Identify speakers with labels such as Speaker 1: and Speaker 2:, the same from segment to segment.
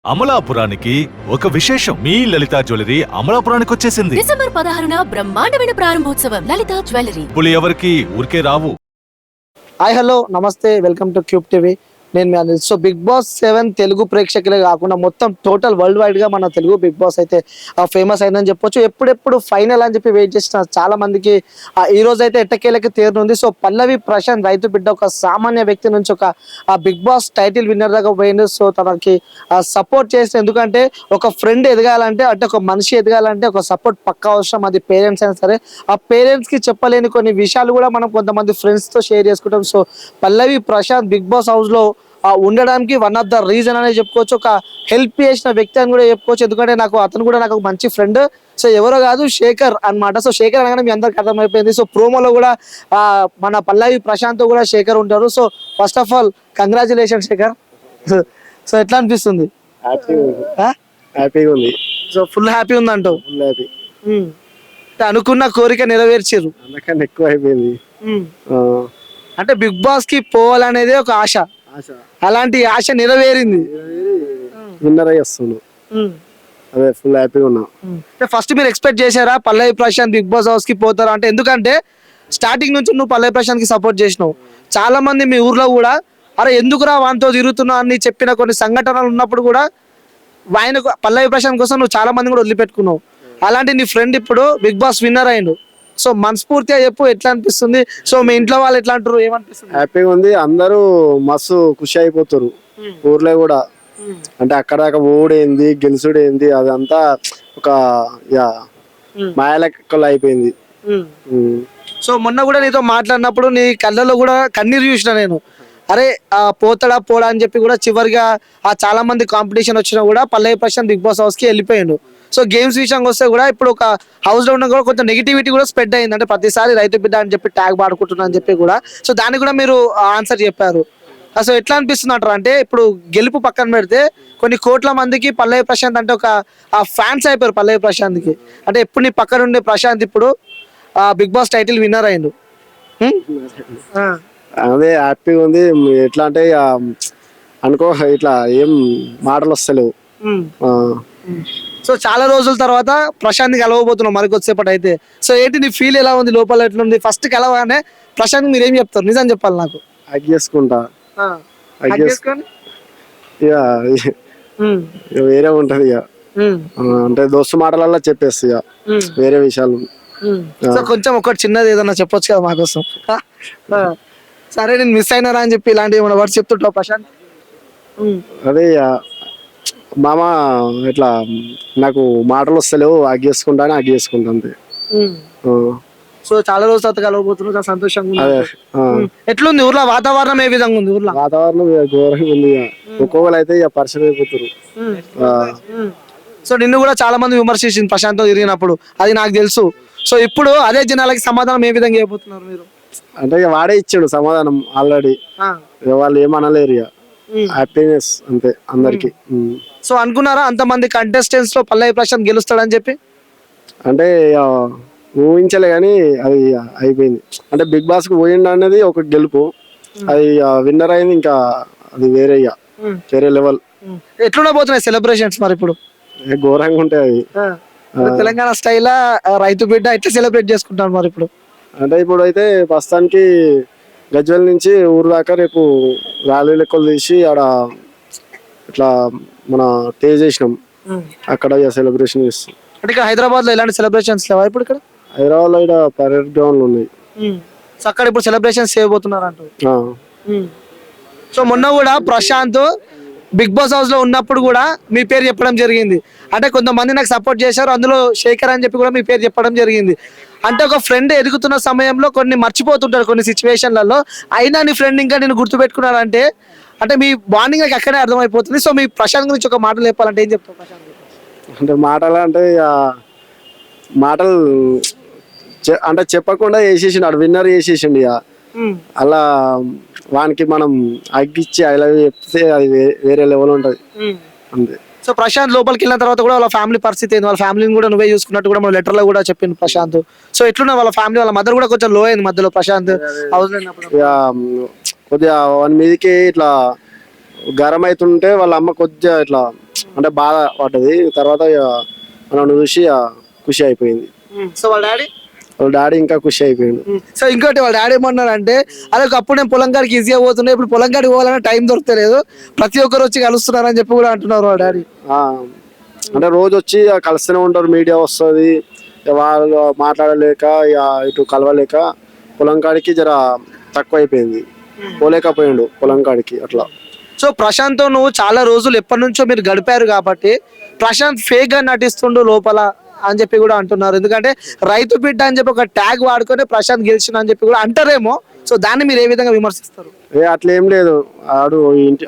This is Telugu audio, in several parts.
Speaker 1: అమలాపురానికి ఒక విశేషం. మీ లలిత జ్యువెలరీ అమలాపురానికి వచ్చేసింది.
Speaker 2: డిసెంబర్ 16న బ్రహ్మాండమైన ప్రారంభోత్సవం. లలిత జ్యువెలరీ.
Speaker 1: ఇప్పుడు ఎవరికి ఊరికే రావు.
Speaker 3: హాయ్ హలో నమస్తే, వెల్కమ్ టు క్యూబ్ టీవీ. నేను మీ Anil. So Bigg Boss 7 Telugu ప్రేక్షకులే కాకుండా మొత్తం టోటల్ వరల్డ్ వైడ్ గా మన తెలుగు బిగ్ బాస్ అయితే ఫేమస్ అయిందని చెప్పొచ్చు. ఎప్పుడెప్పుడు ఫైనల్ అని చెప్పి వెయిట్ చేసిన చాలా మందికి ఈ రోజు అయితే ఎట్టకేలకి తేరునుంది. సో పల్లవి ప్రశాంత్ రైతు బిడ్డ ఒక సామాన్య వ్యక్తి నుంచి ఒక బిగ్ బాస్ టైటిల్ విన్నర్ దాకా పోయింది. సో తనకి సపోర్ట్ చేస్తే, ఎందుకంటే ఒక ఫ్రెండ్ ఎదగాలంటే, అంటే ఒక మనిషి ఎదగాలంటే ఒక సపోర్ట్ పక్కా అవసరం. అది పేరెంట్స్ అయినా సరే. ఆ పేరెంట్స్ కి చెప్పలేని కొన్ని విషయాలు కూడా మనం కొంతమంది ఫ్రెండ్స్ తో షేర్ చేసుకుంటాం. సో పల్లవి ప్రశాంత్ బిగ్ బాస్ హౌస్ లో ఉండడానికి వన్ ఆఫ్ ద రీజన్ అనేది చెప్పుకోవచ్చు. ఒక హెల్ప్ చేసిన వ్యక్తి అని కూడా చెప్పుకోవచ్చు. ఎందుకంటే అతను కూడా నాకు ఒక మంచి ఫ్రెండ్. సో ఎవరో కాదు, శేఖర్ అన్నమాట. సో శేఖర్ అనగానే మీ అందరికి అర్థమైపోయింది. సో ప్రోమోలో కూడా మన పల్లవి ప్రశాంత్ కూడా శేఖర్ ఉంటారు. So first of all congratulation Shekar. So ఎట్లా అనిపిస్తుంది?
Speaker 4: హ్యాపీగా ఉంది.
Speaker 3: సో ఫుల్ హ్యాపీ ఉందంటావు.
Speaker 4: Full happy.
Speaker 3: అనుకున్న కోరిక నెరవేర్చారు.
Speaker 4: అందుకని ఎక్కువ అయిపోయింది.
Speaker 3: అంటే బిగ్ బాస్ కి పోవాలనేది ఒక ఆశ. అలాంటి ఆశ నెరవేరింది.
Speaker 4: విన్నర్ అయ్యి వస్తున్నాం. అదే ఫుల్ హ్యాపీగా ఉన్నా.
Speaker 3: ఫస్ట్ మీరు ఎక్స్పెక్ట్ చేశారా పల్లవి ప్రశాంత్ బిగ్ బాస్ హౌస్ కి పోతారా అంటే? ఎందుకంటే స్టార్టింగ్ నుంచి నువ్వు పల్లవి ప్రశాంత్ కి సపోర్ట్ చేసినావు. చాలా మంది మీ ఊర్లో కూడా అరే ఎందుకురా వానితో తిరుగుతున్నావు అని చెప్పిన కొన్ని సంఘటనలు ఉన్నప్పుడు కూడా ఆయన పల్లవి ప్రశాంత్ కోసం నువ్వు చాలా మంది కూడా వదిలిపెట్టుకున్నావు. అలాంటి నీ ఫ్రెండ్ ఇప్పుడు బిగ్ బాస్ విన్నర్ అయ్యిండు. సో మనస్ఫూర్తిగా చెప్పు, ఎట్లా అనిపిస్తుంది? సో మీ ఇంట్లో వాళ్ళు ఎట్లా అంటారు, ఏమనిపిస్తుంది?
Speaker 4: హ్యాపీగా ఉంది. అందరూ మస్తు ఖుషి అయిపోతారు ఊర్లో కూడా. అంటే అక్కడ దాకా ఓడేంది గెలుసుడేంది అదంతా ఒక మాయలెక్కలు అయిపోయింది.
Speaker 3: సో మొన్న కూడా నీతో మాట్లాడినప్పుడు నీ కళ్ళలో కూడా కన్నీరు చూసిన నేను. అరే పోతాడా పోడా అని చెప్పి కూడా చివరిగా చాలా మంది కాంపిటీషన్ వచ్చినా కూడా పల్లవి ప్రశాంత్ బిగ్ బాస్ హౌస్ కి వెళ్ళిపోయాడు. సో గేమ్స్ విషయానికి వస్తే కూడా ఇప్పుడు ఒక హౌస్ లో ఉన్న కూడా కొంచెం నెగిటివిటీ కూడా స్ప్రెడ్ అయింది. అంటే ప్రతిసారి రైతు బిడ్డ అని చెప్పి ట్యాగ్ పాడుకుంటున్నా అని చెప్పి కూడా. సో దానికి కూడా మీరు ఆన్సర్ చెప్పారు. సో ఎట్లా అనిపిస్తుంది అంటారు? అంటే ఇప్పుడు గెలుపు పక్కన పెడితే కొన్ని కోట్ల మందికి పల్లవి ప్రశాంత్ అంటే ఒక ఫ్యాన్స్ అయిపోయారు పల్లవి ప్రశాంత్ కి. అంటే ఎప్పుడు నీ పక్కన ఉండే ప్రశాంత్ ఇప్పుడు బిగ్ బాస్ టైటిల్ విన్నర్ అయ్యిండు.
Speaker 4: అదే హ్యాపీగా ఉంది. ఎట్లా అంటే అనుకో ఇట్లా ఏం మాటలు వస్తలేవు.
Speaker 3: సో చాలా రోజుల తర్వాత ప్రశాంత్ కలవబోతున్నాం మరి కొద్దిసేపటి అయితే. సో ఏంటి నీ ఫీల్ ఎలా ఉంది, లోపల ఎట్లా ఉంది? ఫస్ట్ కలవగానే ప్రశాంత్ మీరు ఏం చెప్తారు? నిజం చెప్పాలి నాకు.
Speaker 4: హగ్ చేసుకుంటా. ఇక వేరే ఉంటది. ఇక అంటే దోస్తు మాటలల్లో చెప్పేసి ఇక వేరే విషయాలు.
Speaker 3: సో కొంచెం ఒకటి చిన్నది ఏదన్నా చెప్పొచ్చు కదా మాకోసం. సరే నేను మిస్ అయినారా అని చెప్పి ఇలాంటి ఏమైనా వర్డ్స్ చెప్తుంటావు ప్రశాంత్?
Speaker 4: అదే మామ ఇట్లా నాకు మాటలు వస్తలేవు, హగ్ చేసుకుంటా అని హగ్ చేసుకుంటా అంతే.
Speaker 3: సో చాలా రోజుల తర్వాత కలవబోతున్నావు, చాలా సంతోషంగా
Speaker 4: అదే
Speaker 3: ఉంది. ఎట్లుంది ఊర్లో వాతావరణం? ఏ విధంగా ఉంది ఊర్లో
Speaker 4: వాతావరణం? ఘోరంగా ఉంది. ఒక్కొక్కరు అయితే ఇక పరిచయం అయిపోతారు.
Speaker 3: సో నిన్ను కూడా చాలా మంది విమర్శించింది ప్రశాంత్ తిరిగినప్పుడు, అది నాకు తెలుసు. సో ఇప్పుడు అదే జనాలకి సమాధానం ఏ విధంగా అయిపోతున్నారు మీరు?
Speaker 4: అంటే ఇక వాడే ఇచ్చాడు సమాధానం ఆల్రెడీ. వాళ్ళు ఏమనలేరు. ఇక హ్యాపీనెస్ అంతే అందరికి.
Speaker 3: సో అనుకున్నారా అంతమంది కంటెస్టెంట్స్ లో పల్లవి ప్రశాంత్ గెలుస్తాడని చెప్పి?
Speaker 4: అంటే ఊహించలే కానీ అది అయిపోయింది. అంటే బిగ్ బాస్ కు పోయిండు అనేది ఒక గెలుపు, అది విన్నర్ అయింది. ఇంకా అది వేరే వేరే లెవెల్.
Speaker 3: ఎట్లుండ పోతున్నాయి సెలబ్రేషన్స్ మరి ఇప్పుడు?
Speaker 4: ఘోరంగా ఉంటాయి అవి.
Speaker 3: తెలంగాణ స్టైల్ రైతు బిడ్డ ఎట్లా సెలబ్రేట్ చేసుకుంటారు మరి ఇప్పుడు?
Speaker 4: అంటే ఇప్పుడు అయితే ప్రస్తుతానికి గజ్వెల్ నుంచి ఊరు దాకా రేపు ర్యాలీ లెక్కలు తీసి ఆడ ఇట్లా మన స్టే చేసినాం. అక్కడ సెలబ్రేషన్ చేస్తాం.
Speaker 3: అంటే ఇక్కడ హైదరాబాద్ లో ఎలాంటి సెలబ్రేషన్స్ లేవా ఇప్పుడు? ఇక్కడ
Speaker 4: హైదరాబాద్ లో ఇక్కడ పరేడ్ గ్రౌండ్లు ఉన్నాయి.
Speaker 3: సో అక్కడ ఇప్పుడు సెలబ్రేషన్స్ చేయబోతున్నారు అంటూ. సో మొన్న కూడా ప్రశాంత్ బిగ్ బాస్ హౌస్ లో ఉన్నప్పుడు కూడా మీ పేరు చెప్పడం జరిగింది. అంటే కొంతమంది నాకు సపోర్ట్ చేశారు, అందులో శేఖర్ అని చెప్పి కూడా మీ పేరు చెప్పడం జరిగింది. అంటే ఒక ఫ్రెండ్ ఎదుగుతున్న సమయంలో కొన్ని మర్చిపోతుంటారు కొన్ని సిచ్యువేషన్లలో, అయినా నీ ఫ్రెండ్ ఇంకా నేను గుర్తుపెట్టుకున్నారంటే అంటే మీ బాండింగ్ నాకు అక్కడే అర్థమైపోతుంది. సో మీ ప్రశాంత్ గురించి ఒక మాటలు చెప్పాలంటే ఏం చెప్తావు ప్రశాంత్?
Speaker 4: అంటే మాటలు అంటే మాటలు అంటే చెప్పకుండా వేసేసిండు, విన్నర్ చేసేసిండు. ఇక అలా వానికి మనం అగ్గిచ్చి అలా చెప్తే అది వేరే లెవెల్ ఉంటది అంతే.
Speaker 3: సో ప్రశాంత్ లోపలికి వెళ్ళిన తర్వాత కూడా వాళ్ళ ఫ్యామిలీ పరిస్థితి ఏంది? వాళ్ళ ఫ్యామిలీని కూడా నువ్వే చూసుకున్నట్టు కూడా మన లెటర్ లో కూడా చెప్పింది ప్రశాంత్. సో ఎట్లున్నా వాళ్ళ ఫ్యామిలీ, వాళ్ళ మదర్ కూడా కొంచెం లో అయింది మధ్యలో ప్రశాంత్ హౌస్ లో.
Speaker 4: కొద్దిగా వన్ మీదకి ఇట్లా గరం అవుతుంటే వాళ్ళ అమ్మ కొద్దిగా ఇట్లా అంటే బాధ పడ్డది. తర్వాత ఇక మనం చూసి ఖుషి అయిపోయింది.
Speaker 3: సో వాళ్ళ డాడీ
Speaker 4: వాళ్ళ డాడీ ఇంకా ఖుషి అయిపోయిండు.
Speaker 3: సో ఇంకోటి వాళ్ళ డాడీ ఏమన్నారు అంటే అదే అప్పుడు నేను పొలం కాడికి ఈజీగా పోతున్నా, ఇప్పుడు పొలం కాడికి పోవాలన్నా టైం దొరకలేదు, ప్రతి ఒక్కరు వచ్చి కలుస్తున్నారు అని చెప్పి కూడా అంటున్నారు వాళ్ళ డాడీ.
Speaker 4: అంటే రోజు వచ్చి కలుస్తూనే ఉంటారు, మీడియా వస్తుంది, వాళ్ళు మాట్లాడలేక ఇటు కలవలేక పొలం కాడికి జర తక్కువ అయిపోయింది, పోలేకపోయిండు పొలం కాడికి అట్లా.
Speaker 3: సో ప్రశాంత్ నువ్వు చాలా రోజులు ఎప్పటి నుంచో మీరు గడిపారు కాబట్టి ప్రశాంత్ ఫేక్ గా నటిస్తుండు లోపల అని చెప్పి కూడా అంటున్నారు. ఎందుకంటే రైతు బిడ్డ అని చెప్పి ఒక ట్యాగ్ వాడుకొని ప్రశాంత్ గెలిచిన అని చెప్పి కూడా అంటారేమో. సో దాన్ని మీరు ఏ విధంగా విమర్శిస్తారు?
Speaker 4: అట్లా ఏం లేదు,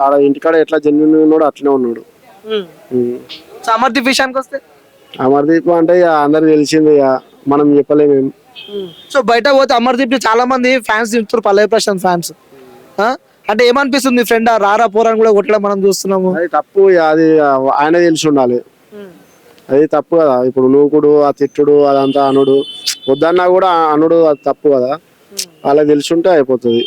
Speaker 4: ఆడ ఇంటికాడ ఎట్లా జెన్యున్ ఉన్నాడు అట్లనే ఉన్నాడు.
Speaker 3: సో అమర్దీప్ విషయానికి వస్తే
Speaker 4: అమర్దీప్ అంటే అందరికి తెలిసింది, మనం చెప్పలేము.
Speaker 3: సో బయట పోతే అమర్దీప్ చాలా మంది ఫ్యాన్స్ తింటారు, పల్లవి ప్రశాంత్ ఫ్యాన్స్. అంటే ఏమనిపిస్తుంది మీ ఫ్రెండ్ రారా పోరాని కూడా కొట్టడం మనం చూస్తున్నాము?
Speaker 4: అది తప్పు, అది ఆయన తెలిసి ఉండాలి, అది తప్పు కదా. ఇప్పుడు నూకుడు ఆ తిట్టుడు అదంతా అనుడు వద్దన్నా కూడా అనుడు అది తప్పు కదా, వాళ్ళకి తెలిసి ఉంటే అయిపోతుంది.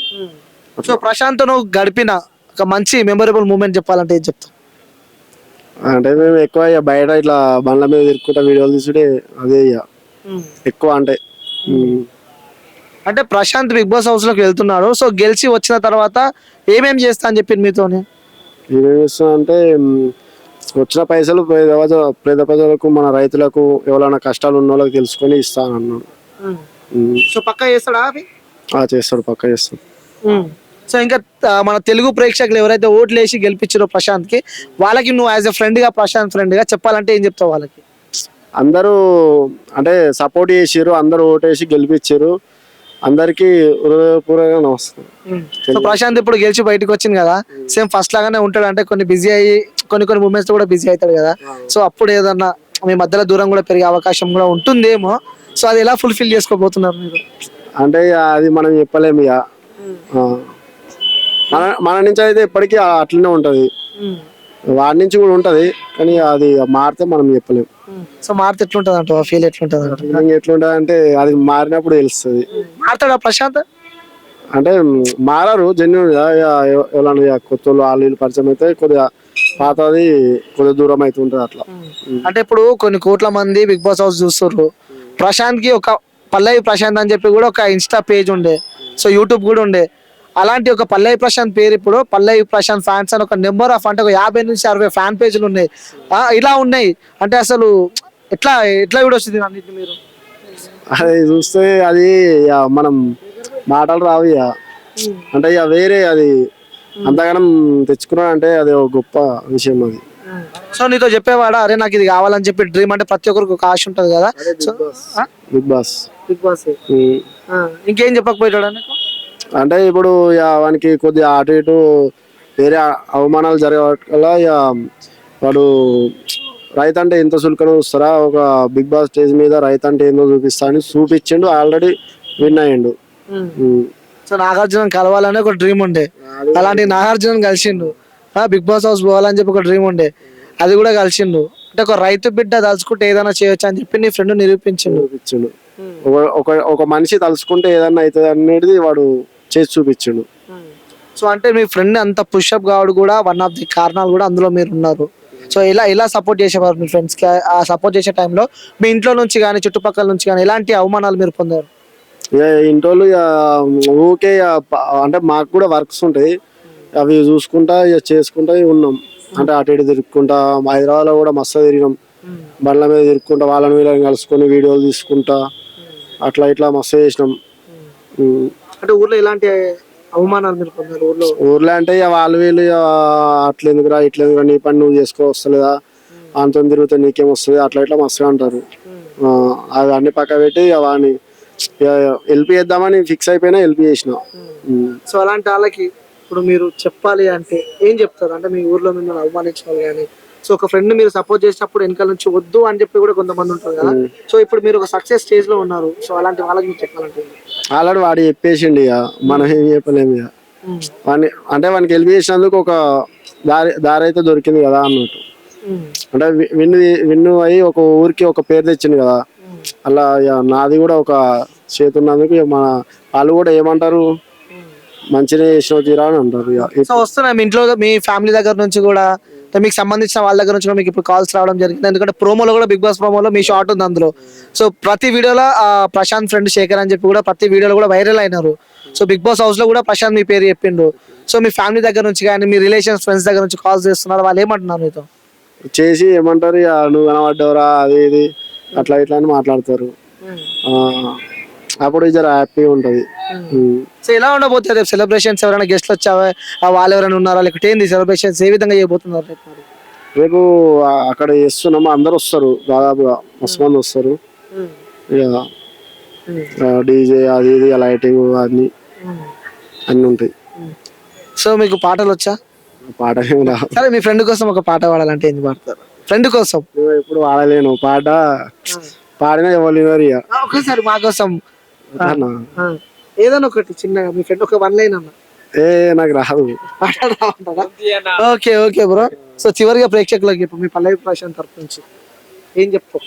Speaker 3: సో ప్రశాంత్ నువ్వు గడిపిన ఒక మంచి మెమొరబుల్ మూమెంట్ చెప్పాలంటే ఏం చెప్తావు?
Speaker 4: అంటే మేము ఎక్కువ బయట ఇట్లా బండ్ల మీద తిరుక్కుంటా వీడియోలు తీసుడే అదే ఎక్కువ.
Speaker 3: అంటే ప్రశాంత్ బిగ్ బాస్ హౌస్ లోకి వెళ్తున్నాడు, సో గెలిచి వచ్చిన తర్వాత ఏమేం చేస్తా అని చెప్పింది మీతోనే?
Speaker 4: ఏమేమి చేస్తున్నా అంటే వచ్చిన పైసలు పేద ప్రజలకు, మన రైతులకు, ఎవరైనా కష్టాలు ఉన్న వాళ్ళకి తెలుసుకొని ఇస్తాను అన్నాడు.
Speaker 3: సో పక్కా చేస్తాడా అవి?
Speaker 4: చేస్తాడు, పక్కా చేస్తాడు.
Speaker 3: సో ఇంకా మన తెలుగు ప్రేక్షకులు ఎవరైతే ఓట్లు వేసి గెలిపించారో ప్రశాంత్ కి, వాళ్ళకి నువ్వు యాజ్ ఎ ఫ్రెండ్ గా, ప్రశాంత్ ఫ్రెండ్ గా చెప్పాలంటే ఏం చెప్తావు వాళ్ళకి?
Speaker 4: అందరూ అంటే సపోర్ట్ చేసారు, అందరూ ఓటేసి గెలిపించారు, అందరికి హృదయపూర్వకంగా నమస్కారం.
Speaker 3: సో ప్రశాంత్ ఇప్పుడు గెలిచి బయటకు వచ్చింది కదా, సేమ్ ఫస్ట్ లాగానే ఉంటాడు అంటే కొన్ని బిజీ అయ్యి కొన్ని మూమెంట్స్ కూడా బిజీ అవుతాడు కదా, సో అప్పుడు ఏదన్నా మీ మధ్యలో దూరం కూడా పెరిగే అవకాశం కూడా ఉంటుందేమో. సో అది ఎలా ఫుల్ఫిల్ చేసుకోబోతున్నారు మీరు?
Speaker 4: అంటే అది మనం చెప్పలేము, ఇక మన నుంచి అయితే ఎప్పటికీ అట్లనే ఉంటది, వాడి నుంచి కూడా ఉంటది, కానీ అది మారితే మనం చెప్పలేము.
Speaker 3: సో మారితే ఎట్లుంటది అంట, ఫీల్ ఎట్లుంటది అంట?
Speaker 4: ఎట్లుంటది అంటే అది మారినప్పుడు తెలుస్తుంది.
Speaker 3: మారుతాడా ప్రశాంత్?
Speaker 4: అంటే మారారు జెన్యున్ గా, ఎవరైనా కొత్త వాళ్ళు పరిచయం అయితే కొద్దిగా పాతది కొద్దిగా దూరం అవుతుంటది అట్లా.
Speaker 3: అంటే ఇప్పుడు కొన్ని కోట్ల మంది బిగ్ బాస్ హౌస్ చూస్తారు, ప్రశాంత్ కి ఒక పల్లవి ప్రశాంత్ అని చెప్పి కూడా ఒక ఇన్స్టా పేజ్ ఉండే, సో యూట్యూబ్ కూడా ఉండే. అలాంటి ఒక పల్లవి ప్రశాంత్ పేరు ఇప్పుడు పల్లవి ప్రశాంత్ ఫ్యాన్స్ అని ఒక నెంబర్ ఆఫ్ అంటే ఒక 50 నుంచి 60 ఫ్యాన్ పేజీలు ఉన్నాయి, ఇలా ఉన్నాయి. అంటే అసలు ఎట్లా కూడా వస్తుంది అన్నిటి మీరు?
Speaker 4: అది చూస్తే అది మనం మాటలు రావు, అంటే వేరే అది అంతగానం తెచ్చుకున్నా అంటే అది ఒక గొప్ప విషయం అది.
Speaker 3: సో నీతో చెప్పేవాడా అరే నాకు ఇది కావాలని చెప్పి డ్రీమ్? అంటే ప్రతి ఒక్కరికి ఒక ఆశ ఉంటది కదా.
Speaker 4: బిగ్ బాస్
Speaker 3: ఇంకేం చెప్పకపోయాడు నీకు?
Speaker 4: అంటే ఇప్పుడు వానికి కొద్దిగా అటు ఇటు వేరే అవమానాలు జరగల, వాడు రైతు అంటే ఎంత సులుకన చూస్తారా, ఒక బిగ్ బాస్ స్టేజ్ మీద రైతు అంటే ఏందో చూపిస్తా అని చూపించిండు, ఆల్రెడీ విన్ అయ్యిండు.
Speaker 3: సో నాగార్జున కలవాలని ఒక డ్రీమ్ ఉండే, అలాంటి నాగార్జున కలిసిండు. బిగ్ బాస్ హౌస్ పోవాలని చెప్పి ఒక డ్రీమ్ ఉండే, అది కూడా కలిసిండు. అంటే ఒక రైతు బిడ్డ తలుచుకుంటే ఏదైనా చేయొచ్చు అని చెప్పి నీ ఫ్రెండ్ నిరూపించిండు.
Speaker 4: ఒక మనిషి తలుచుకుంటే ఏదన్నా అవుతుంది అనేది వాడు చేసి చూపించిండు.
Speaker 3: సో అంటే మీ ఫ్రెండ్ అంత పుషప్ కావడం కూడా వన్ ఆఫ్ ది కారణాలు కూడా అందులో మీరు ఉన్నారు. సో ఎలా సపోర్ట్ చేసేవారు మీ ఫ్రెండ్స్ కి? ఆ సపోర్ట్ చేసే టైంలో మీ ఇంట్లో నుంచి కానీ చుట్టుపక్కల నుంచి కానీ ఎలాంటి అవమానాలు మీరు పొందారు?
Speaker 4: ఇంట్లో ఊకే అంటే మాకు కూడా వర్క్స్ ఉంటాయి, అవి చూసుకుంటా చేసుకుంటా ఉన్నాం. అంటే అటు ఇటు తిరుక్కుంటా, హైదరాబాద్ లో కూడా మస్తు తిరిగినాం, బండ్ల మీద తిరుక్కుంటా, వాళ్ళని వీళ్ళని కలుసుకొని వీడియోలు తీసుకుంటా, అట్లా ఇట్లా మస్తు చేసినాం.
Speaker 3: అంటే ఊర్లో ఎలాంటి అవమానాలు మీరు పొందారు?
Speaker 4: ఊర్లో అంటే వాళ్ళు వీళ్ళు అట్లెందుకురా ఇట్లెందుకురా, నీ పని నువ్వు చేసుకోవస్తలేదా, అంత తిరిగితే నీకేం వస్తుంది, అట్లా ఇట్లా మస్తుగా అంటారు. అది అన్ని పక్క పెట్టి వాడిని హెల్ప్ చేద్దామని ఫిక్స్ అయిపోయినా హెల్ప్ చేసిన.
Speaker 3: సో అలాంటి వాళ్ళకి ఇప్పుడు మీరు చెప్పాలి అంటే ఏం చెప్తారు? అంటే మీ ఊర్లో మిమ్మల్ని అవమానించిన వాళ్ళు కానీ, సో ఒక ఫ్రెండ్ మీరు సపోర్ట్ చేసినప్పుడు వెనకాల నుంచి వద్దు అని చెప్పి కూడా కొంతమంది ఉంటారు కదా, సో ఇప్పుడు మీరు ఒక సక్సెస్ స్టేజ్ లో ఉన్నారు, సో అలాంటి వాళ్ళకి మీరు చెప్పాలంటే?
Speaker 4: ఆల్రెడీ వాడు చెప్పేసిండు, ఇక మనం ఏం చెప్పలేము. ఇక వాడిని అంటే వానికి హెల్ప్ చేసినందుకు ఒక దారి అయితే దొరికింది కదా అన్నట్టు. అంటే విన్ను అయ్యి ఒక ఊరికి ఒక పేరు తెచ్చింది కదా, అలా నాది కూడా ఒక చేతి ఉన్నందుకు మన వాళ్ళు కూడా ఏమంటారు, మంచిగా చేసిన తీరా అని అంటారు.
Speaker 3: సో వస్తున్నాయి మీ ఇంట్లో మీ ఫ్యామిలీ దగ్గర నుంచి కూడా మీకు సంబంధించిన వాళ్ళ దగ్గర నుంచి కూడా మీకు ఇప్పుడు కాల్స్ రావడం జరిగింది, ఎందుకంటే ప్రోమోలో కూడా బిగ్ బాస్ ప్రోమోలో మీ షాట్ ఉంది అందులో. సో ప్రతి వీడియోలో ప్రశాంత్ ఫ్రెండ్ శేఖర్ అని చెప్పి కూడా ప్రతి వీడియోలో కూడా వైరల్ అయినారు. సో బిగ్ బాస్ హౌస్ లో కూడా ప్రశాంత్ మీ పేరు చెప్పిండు. సో మీ ఫ్యామిలీ దగ్గర నుంచి కానీ మీ రిలేషన్స్ ఫ్రెండ్స్ దగ్గర నుంచి కాల్స్ చేస్తున్నారు, వాళ్ళు ఏమంటున్నారు మీతో?
Speaker 4: చేసి ఏమంటారు ఇక నువ్వు కనబడ్డవరా అది ఇది అట్లా ఇట్లా అని మాట్లాడతారు. అప్పుడు జర హ్యాపీగా ఉంటది.
Speaker 3: సో ఎలా ఉండబోతుంది రేపు సెలబ్రేషన్స్? ఎవరైనా గెస్ట్లు వచ్చావా, వాళ్ళు ఎవరైనా ఉన్నారా, లేకపోతే ఏంది సెలబ్రేషన్స్ ఏ విధంగా చేయబోతున్నారు రేపు మరి?
Speaker 4: రేపు అక్కడ చేస్తున్నాము, అందరు వస్తారు, దాదాపుగా మస్తు మంది వస్తారు. ఇక డీజే అది ఇది లైటింగ్ అన్ని ఉంటాయి.
Speaker 3: సో మీకు పాటలు వచ్చా?
Speaker 4: పాట ఏమి రావు.
Speaker 3: సరే మీ ఫ్రెండ్ కోసం ఒక పాట పాడాలంటే ఏంది పాడతారు? ఫ్రెండ్ కోసం
Speaker 4: నువ్వు ఎప్పుడు వాడలేను పాట, పాడినా ఇవ్వలేరు ఇక.
Speaker 3: ఒకసారి మా కోసం ఏదైనా ఒకటి చిన్నగా మీ ఫ్రెండ్ ఒక వన్ లైన్ అన్న.
Speaker 4: నాకు రాదు.
Speaker 3: Okay okay bro. సో చివరిగా ప్రేక్షకులకు చెప్పు మీ పల్లవి ప్రశాంత్ తరపు నుంచి ఏం చెప్పు?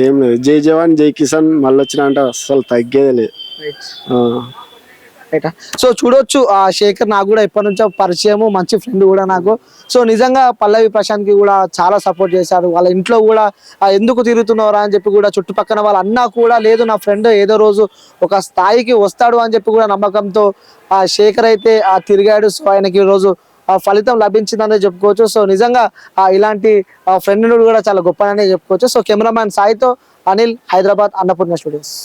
Speaker 4: ఏం లేదు, జై జవాన్ జై కిసాన్ మళ్ళీ వచ్చిన అంటే అస్సలు తగ్గేదే లేదు.
Speaker 3: సో చూడొచ్చు ఆ శేఖర్ నాకు కూడా ఎప్పటి నుంచో పరిచయము, మంచి ఫ్రెండ్ కూడా నాకు. సో నిజంగా పల్లవి ప్రశాంత్ కి కూడా చాలా సపోర్ట్ చేశారు. వాళ్ళ ఇంట్లో కూడా ఎందుకు తిరుగుతున్నారా అని చెప్పి కూడా చుట్టుపక్కల వాళ్ళ అన్నా కూడా లేదు నా ఫ్రెండ్ ఏదో రోజు ఒక స్థాయికి వస్తాడు అని చెప్పి కూడా నమ్మకంతో ఆ శేఖర్ అయితే తిరిగాడు. సో ఆయనకి ఈ రోజు ఫలితం లభించిందనే చెప్పుకోవచ్చు. సో నిజంగా ఇలాంటి ఫ్రెండ్ కూడా చాలా గొప్పదనే చెప్పుకోవచ్చు. సో కెమెరామ్యాన్ సాయితో అనిల్, హైదరాబాద్, అన్నపూర్ణ స్టూడియోస్.